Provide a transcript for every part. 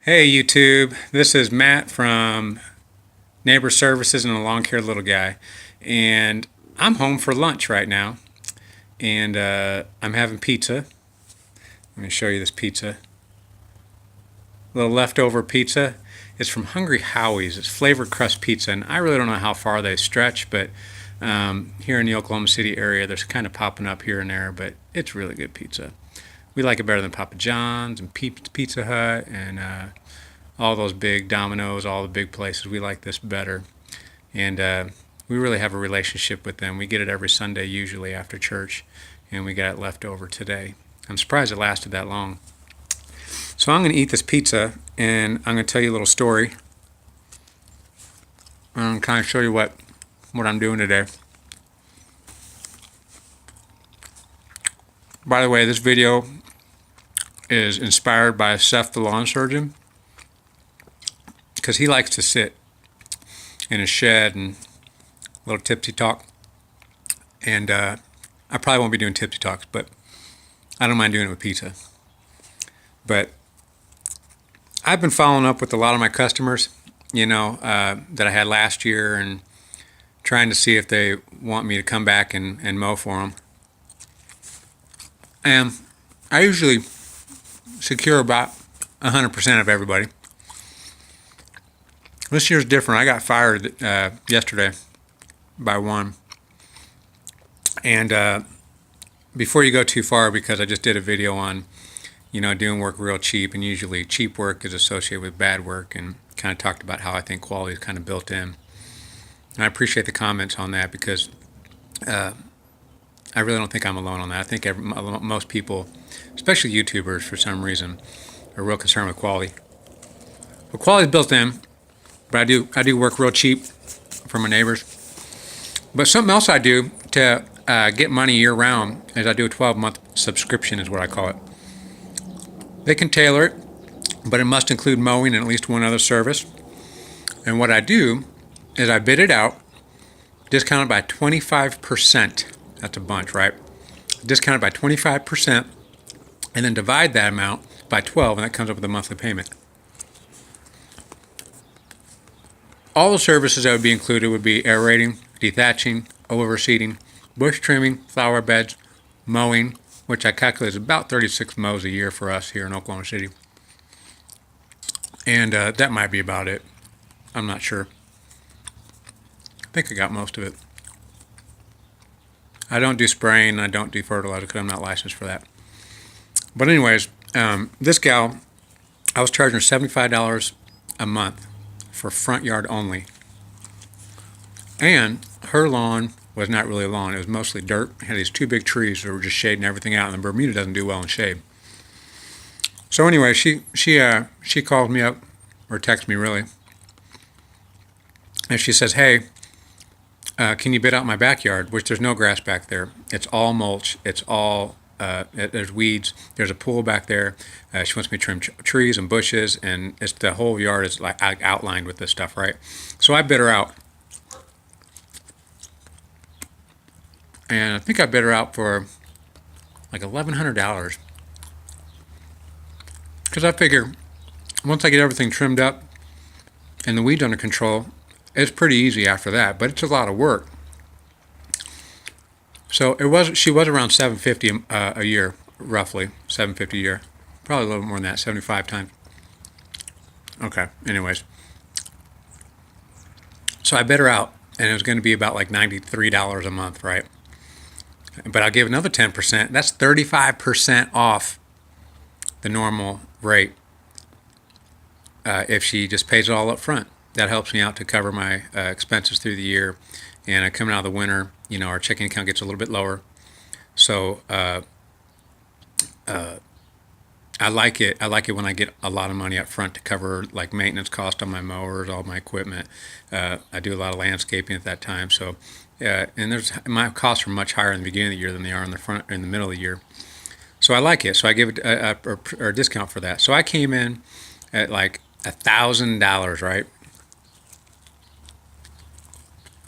Hey YouTube, this is Matt from Neighbor Services and the Lawn Care Little Guy, and I'm home for lunch right now, and I'm having pizza. Let me show you this pizza. A little leftover pizza. It's from Hungry Howie's. It's flavored crust pizza, and I really don't know how far they stretch, but here in the Oklahoma City area, there's kind of popping up here and there, but it's really good pizza. We like it better than Papa John's and Pizza Hut and all those big Domino's, all the big places. We like this better. And we really have a relationship with them. We get it every Sunday, usually after church, and we got it left over today. I'm surprised it lasted that long. So I'm going to eat this pizza, and I'm going to tell you a little story. I'm going to kind of show you what I'm doing today. By the way, this video is inspired by Seth the lawn surgeon, because he likes to sit in his shed and a little tipsy talk. And I probably won't be doing tipsy talks, but I don't mind doing it with pizza. But I've been following up with a lot of my customers, that I had last year, and trying to see if they want me to come back and mow for them. And I usually secure about 100% of everybody. This year's different. I got fired yesterday by one. And before you go too far, because I just did a video on, doing work real cheap, and usually cheap work is associated with bad work, and kind of talked about how I think quality is kind of built in. And I appreciate the comments on that, because I really don't think I'm alone on that. I think most people, especially YouTubers for some reason, are real concerned with quality. But quality is built in. But I do work real cheap for my neighbors. But something else I do to get money year round is I do a 12-month subscription, is what I call it. They can tailor it, but it must include mowing and at least one other service. And what I do is I bid it out, discounted by 25%. That's a bunch, right? Discounted by 25%, and then divide that amount by 12, and that comes up with a monthly payment. All the services that would be included would be aerating, dethatching, overseeding, bush trimming, flower beds, mowing, which I calculate is about 36 mows a year for us here in Oklahoma City. And that might be about it. I'm not sure. I think I got most of it. I don't do spraying, I don't do fertilizer because I'm not licensed for that. But anyways, this gal, I was charging her $75 a month for front yard only. And her lawn was not really a lawn. It was mostly dirt. It had these two big trees that were just shading everything out, and Bermuda doesn't do well in shade. So anyway, she calls me up, or texts me really, and she says, hey, can you bid out my backyard, which there's no grass back there. It's all mulch. It's all, there's weeds. There's a pool back there. She wants me to trim trees and bushes, and it's the whole yard is like outlined with this stuff, right? So I bid her out. And I think I bid her out for like $1,100. Because I figure once I get everything trimmed up and the weeds under control, it's pretty easy after that, but it's a lot of work. So she was around $750 a year, roughly $750 a year, probably a little more than that, 75 times. Okay, anyways, so I bid her out, and it was going to be about like $93 a month, right? But I'll give another 10%. That's 35% off the normal rate if she just pays it all up front. That helps me out to cover my expenses through the year. And coming out of the winter, our checking account gets a little bit lower. So I like it. I like it when I get a lot of money up front to cover like maintenance cost on my mowers, all my equipment. I do a lot of landscaping at that time. So and my costs are much higher in the beginning of the year than they are in the middle of the year. So I like it. So I give it a discount for that. So I came in at like $1,000, right?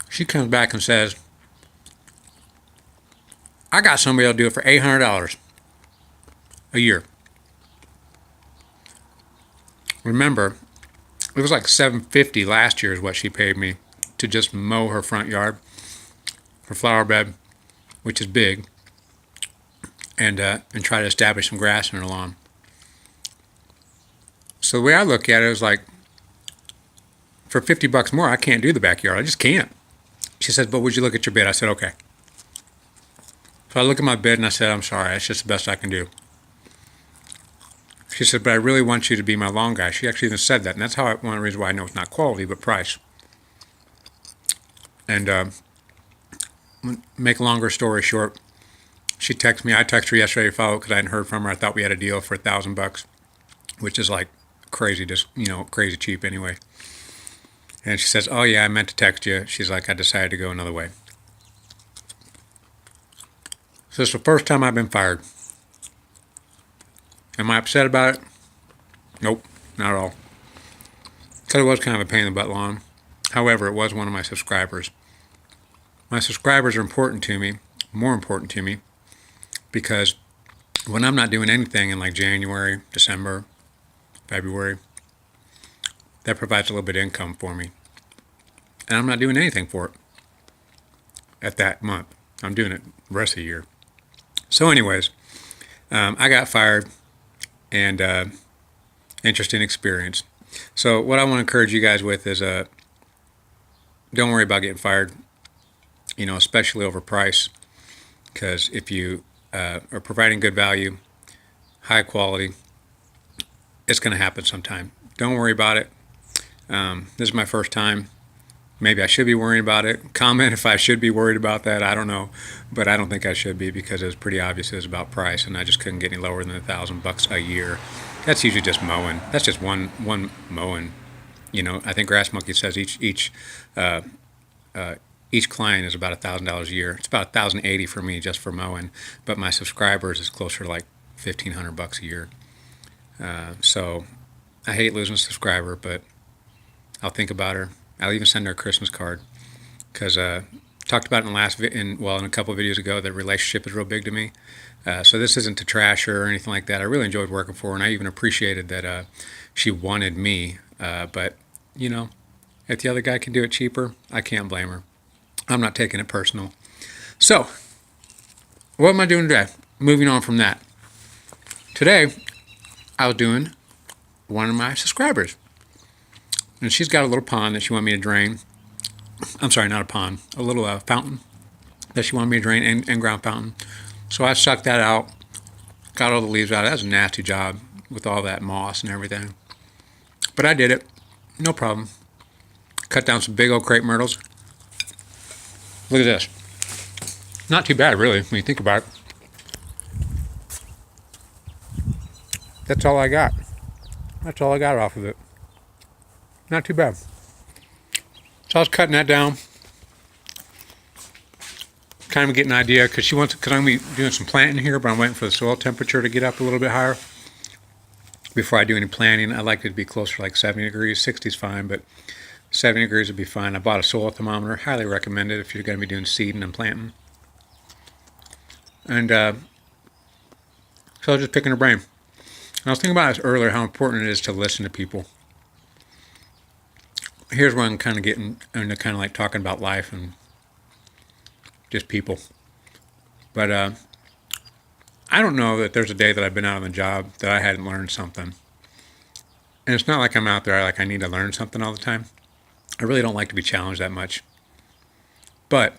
She comes back and says, I got somebody that'll do it for $800 a year. remember, it was like $750 last year is what she paid me to just mow her front yard, her flower bed, which is big, and try to establish some grass in her lawn. So the way I look at it is like, for $50 more, I can't do the backyard. I just can't. She says, but would you look at your bid? I said, okay. So I look at my bid and I said, I'm sorry, that's just the best I can do. She said, but I really want you to be my lawn guy. She actually even said that, and that's one of the reasons why I know it's not quality, but price. And make a longer story short, she texted me. I texted her yesterday to follow because I hadn't heard from her. I thought we had a deal for $1,000, which is like crazy, just crazy cheap anyway. And she says, oh yeah, I meant to text you. She's like, I decided to go another way. So it's the first time I've been fired. Am I upset about it? Nope, not at all. Because it was kind of a pain in the butt lawn. However, it was one of my subscribers. My subscribers are important to me, more important to me, because when I'm not doing anything in like January, December, February, that provides a little bit of income for me. And I'm not doing anything for it at that month. I'm doing it the rest of the year. So anyways, I got fired, and interesting experience. So what I want to encourage you guys with is don't worry about getting fired, especially over price, because if you are providing good value, high quality, it's going to happen sometime. Don't worry about it. This is my first time. Maybe I should be worrying about it. Comment if I should be worried about that. I don't know, but I don't think I should be because it was pretty obvious it was about price, and I just couldn't get any lower than $1,000 a year. That's usually just mowing. That's just one mowing. I think Grass Monkey says each client is about $1,000 a year. It's about $1,080 for me just for mowing, but my subscribers is closer to like $1,500 a year. So I hate losing a subscriber, but I'll think about her. I'll even send her a Christmas card because talked about it in a couple of videos ago that relationship is real big to me. So this isn't to trash her or anything like that. I really enjoyed working for her, and I even appreciated that she wanted me. But if the other guy can do it cheaper, I can't blame her. I'm not taking it personal. So what am I doing today? Moving on from that. Today I was doing one of my subscribers. And she's got a little pond that she wanted me to drain. I'm sorry, not a pond. A little fountain that she wanted me to drain, and ground fountain. So I sucked that out, got all the leaves out. That was a nasty job with all that moss and everything. But I did it. No problem. Cut down some big old crepe myrtles. Look at this. Not too bad, really, when you think about it. That's all I got. That's all I got off of it. Not too bad. So I was cutting that down, kind of getting an idea, because I'm going to be doing some planting here, but I'm waiting for the soil temperature to get up a little bit higher before I do any planting. I like it to be closer to like 70 degrees. 60 is fine, but 70 degrees would be fine. I bought a soil thermometer. Highly recommend it if you're going to be doing seeding and planting. And so I was just picking her brain. And I was thinking about this earlier, how important it is to listen to people. Here's where I'm kind of getting into kind of like talking about life and just people. But I don't know that there's a day that I've been out on the job that I hadn't learned something. And it's not like I'm out there I need to learn something all the time. I really don't like to be challenged that much. But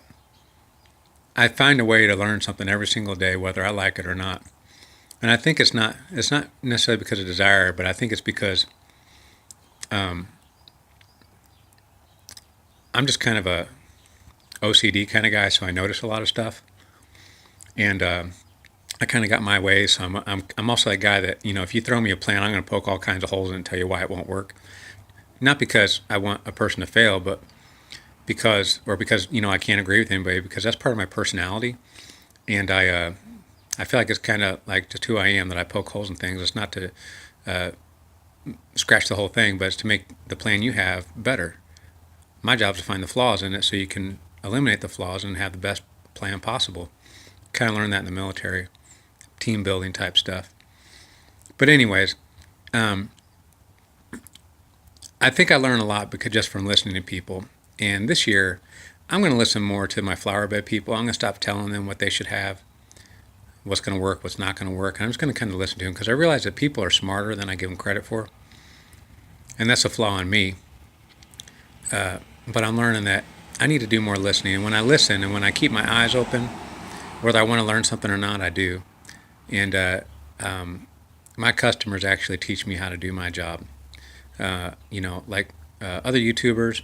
I find a way to learn something every single day, whether I like it or not. And I think it's not necessarily because of desire, but I think it's because I'm just kind of a OCD kind of guy, so I notice a lot of stuff, and I kind of got my way. So I'm also that guy that if you throw me a plan, I'm going to poke all kinds of holes in it and tell you why it won't work. Not because I want a person to fail, but because I can't agree with anybody, because that's part of my personality, and I feel like it's kind of like just who I am, that I poke holes in things. It's not to scratch the whole thing, but it's to make the plan you have better. My job is to find the flaws in it so you can eliminate the flaws and have the best plan possible. Kind of learned that in the military, team building type stuff. But anyways, I think I learn a lot because just from listening to people. And this year, I'm going to listen more to my flower bed people. I'm going to stop telling them what they should have, what's going to work, what's not going to work. And I'm just going to kind of listen to them because I realize that people are smarter than I give them credit for. And that's a flaw in me. But I'm learning that I need to do more listening. And when I listen and when I keep my eyes open, whether I want to learn something or not, I do. And my customers actually teach me how to do my job. Like other YouTubers,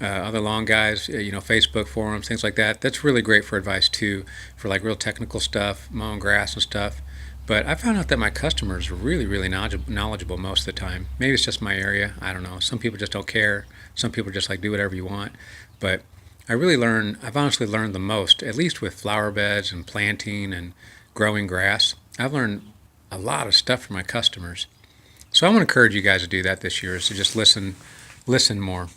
other long guys, Facebook forums, things like that. That's really great for advice too, for like real technical stuff, mowing grass and stuff. But I found out that my customers are really, really knowledgeable most of the time. Maybe it's just my area. I don't know. Some people just don't care. Some people just like do whatever you want. But I've honestly learned the most, at least with flower beds and planting and growing grass. I've learned a lot of stuff from my customers. So I want to encourage you guys to do that this year, is to just listen more.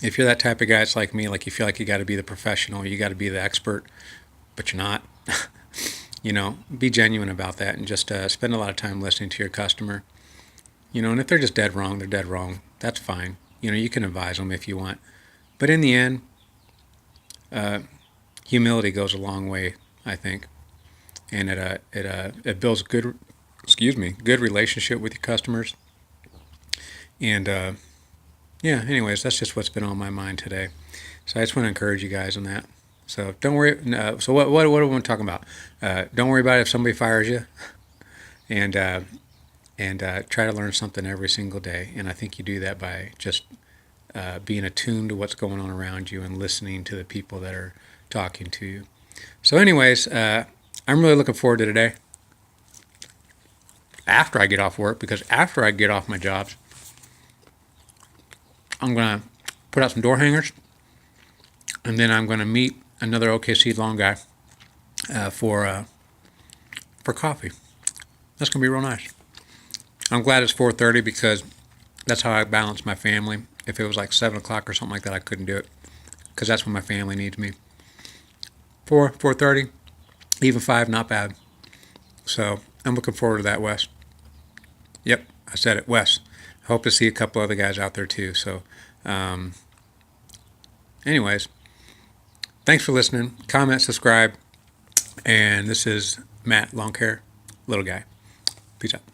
If you're that type of guy, it's like me, like you feel like you got to be the professional, you got to be the expert, but you're not. Be genuine about that and just spend a lot of time listening to your customer. And if they're just dead wrong, they're dead wrong. That's fine. You can advise them if you want. But in the end, humility goes a long way, I think. And it builds good relationship with your customers. And anyways, that's just what's been on my mind today. So I just want to encourage you guys on that. So don't worry. No, so what are we talking about? Don't worry about it if somebody fires you, and try to learn something every single day. And I think you do that by just being attuned to what's going on around you and listening to the people that are talking to you. So anyways, I'm really looking forward to today. After I get off work, because after I get off my jobs, I'm going to put out some door hangers, and then I'm going to meet another OKC long guy for coffee. That's going to be real nice. I'm glad it's 4:30 because that's how I balance my family. If it was like 7 o'clock or something like that, I couldn't do it because that's when my family needs me. 4:30, even 5, not bad. So I'm looking forward to that, Wes. Yep, I said it, Wes. I hope to see a couple other guys out there too. So anyways, thanks for listening. Comment, subscribe. And this is Matt Longhair, little guy. Peace out.